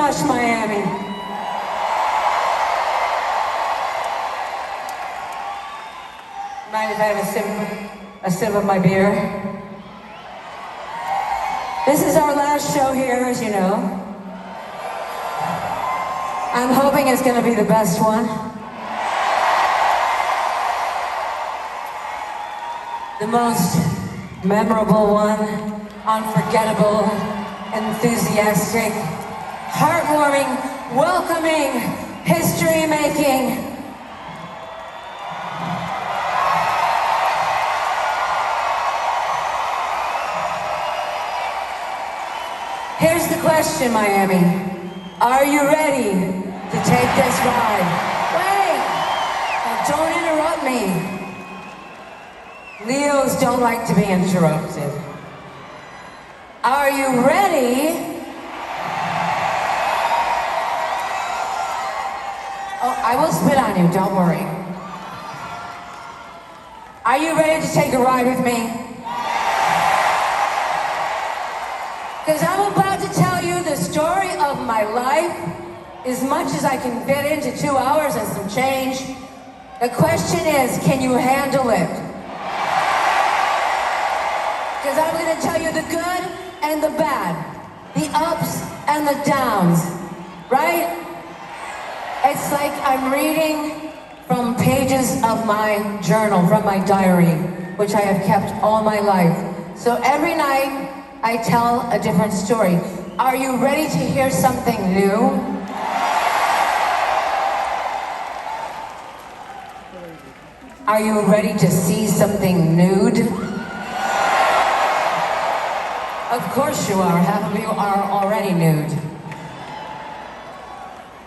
much, Miami. Mind if I have a sip of my beer? This is our last show here, as you know. I'm hoping it's going to be the best one. The most memorable one, unforgettable, enthusiastic, heartwarming, welcoming, history-making. Here's the question, Miami. Are you ready to take this ride? Wait! Now don't interrupt me. Leos don't like to be interrupted. Are you ready? Oh, I will spit on you, don't worry. Are you ready to take a ride with me? Because I'm about to tell you the story of my life, as much as I can fit into 2 hours and some change. The question is, can you handle it? Because I'm going to tell you the good and the bad, the ups and the downs, right? It's like I'm reading from pages of my journal, from my diary, which I have kept all my life. So every night, I tell a different story. Are you ready to hear something new? Are you ready to see something nude? Of course you are. Half of you are already nude.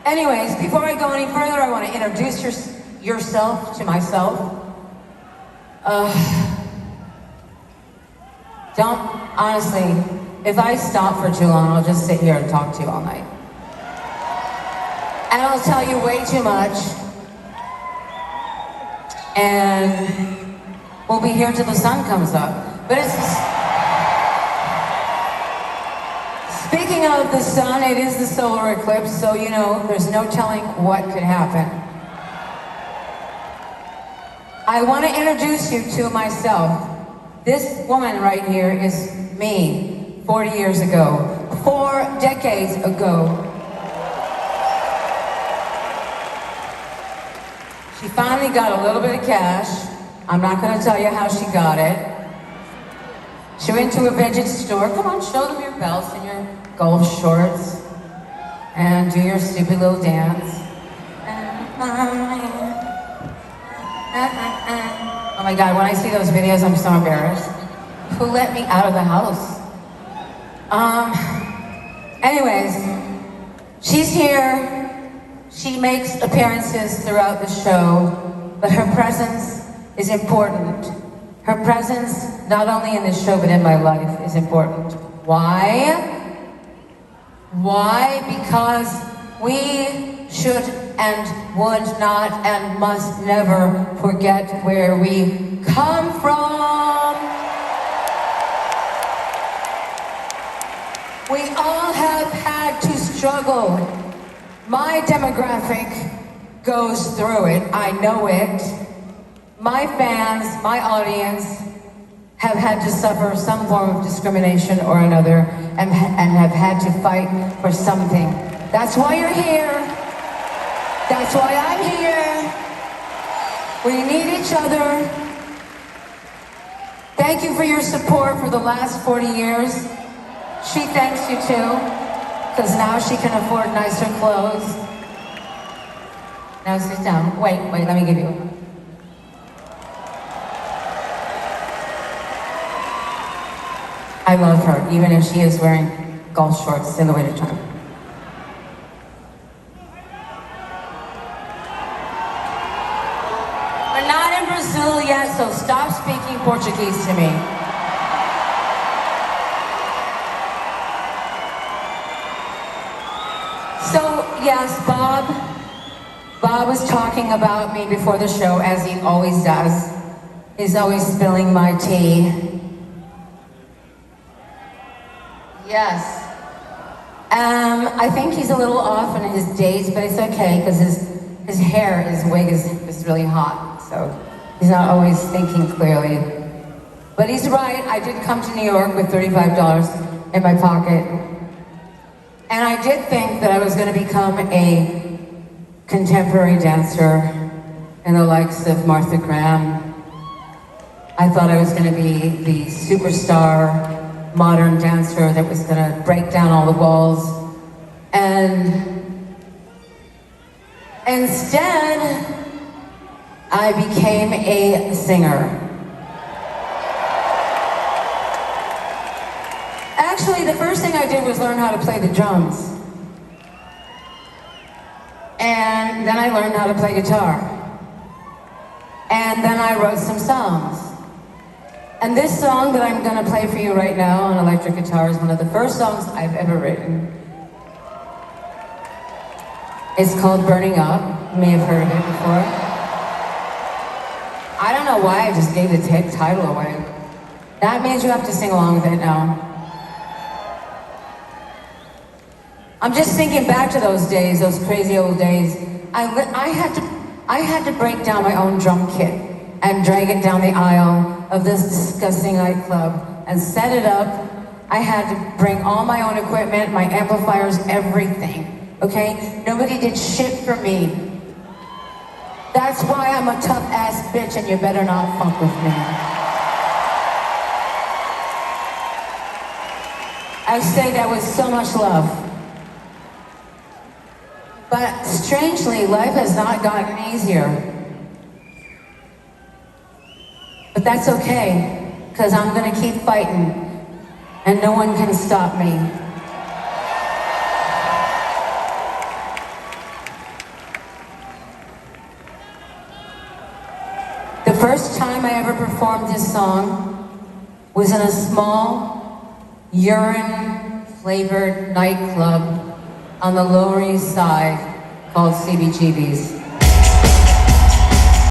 Anyways, before I go any further, I want to introduce yourself to myself. Honestly, if I stop for too long, I'll just sit here and talk to you all night. And I'll tell you way too much. And we'll be here till the sun comes up. But speaking of the sun, it is the solar eclipse, so you know, there's no telling what could happen. I want to introduce you to myself. This woman right here is me, 40 years ago, 4 decades ago. She finally got a little bit of cash. I'm not going to tell you how she got it. She went to a vintage store. Come on, show them your belts and your golf shorts. And do your stupid little dance. Oh my God, when I see those videos, I'm so embarrassed. Who let me out of the house? Anyways, she's here. She makes appearances throughout the show, but her presence is important. Her presence, not only in this show, but in my life, is important. Why? Why? Because we should and would not and must never forget where we come from. We all have had to struggle. My demographic goes through it. I know it. My fans, my audience, have had to suffer some form of discrimination or another and have had to fight for something. That's why you're here. That's why I'm here. We need each other. Thank you for your support for the last 40 years. She thanks you too, because now she can afford nicer clothes. Now sit down. Wait, let me give you. I love her, even if she is wearing golf shorts in the wintertime. We're not in Brazil yet, so stop speaking Portuguese to me. So, yes, Bob was talking about me before the show, as he always does. He's always spilling my tea. Yes. I think he's a little off in his dates, but it's okay because his hair, his wig is really hot, so he's not always thinking clearly. But he's right, I did come to New York with $35 in my pocket. And I did think that I was going to become a contemporary dancer in the likes of Martha Graham. I thought I was going to be the superstar modern dancer that was going to break down all the walls. And instead, I became a singer. Actually, the first thing I did was learn how to play the drums. And then I learned how to play guitar. And then I wrote some songs. And this song that I'm gonna play for you right now on electric guitar is one of the first songs I've ever written. It's called Burning Up. You may have heard of it before. I don't know why I just gave the title away. That means you have to sing along with it now. I'm just thinking back to those days, those crazy old days. I had to break down my own drum kit and drag it down the aisle of this disgusting nightclub and set it up. I had to bring all my own equipment, my amplifiers, everything, okay? Nobody did shit for me. That's why I'm a tough ass bitch and you better not fuck with me. I say that with so much love. But strangely, life has not gotten easier. But that's okay, because I'm gonna keep fighting, and no one can stop me. The first time I ever performed this song was in a small, urine-flavored nightclub on the Lower East Side called CBGB's.